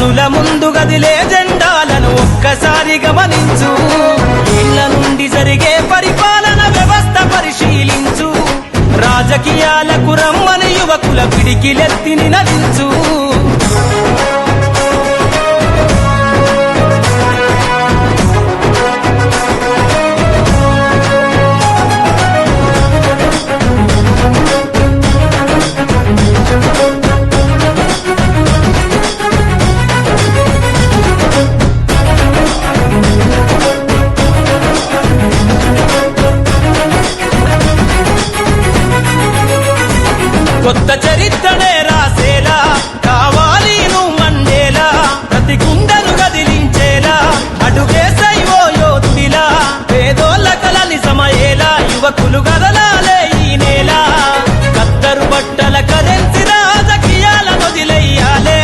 కనుల ముందు గదిలే జెండాలను ఒక్కసారి గమనించు. ఇళ్ల నుండి జరిగే పరిపాలన వ్యవస్థ పరిశీలించు. రాజకీయాలకు రమ్మని యువకుల పిడికిలెత్తి నినదించు. కొత్త చరిత్రనే రాసేలా కావాలి నువ్వు మండేలా. ప్రతి గుండెను కదిలించేలా అడుగేసైవో యోధుడిలా. పేదోళ్ళ కలని సమయేలా యువకులు కదలాలే ఈ నేల. కద్దరు బట్టల కరెన్సీ రాజకీయాలను వదిలెయ్యాలే.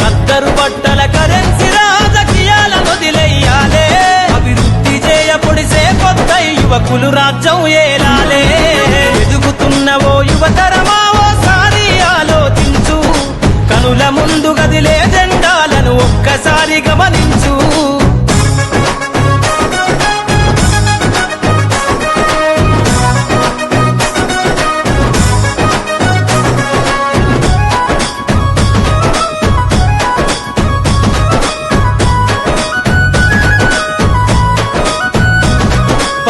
కద్దరు బట్టల కరెన్సీ రాజకీయాలను వదిలెయ్యాలే. అభివృద్ధి చేయపొడిసే కొత్త యువకులు రాజ్యం ఏలాలే. ఎదుగుతున్నవో యువతరమా కనుల ముందు గదిలే జెండాలను ఒక్కసారి గమనించు.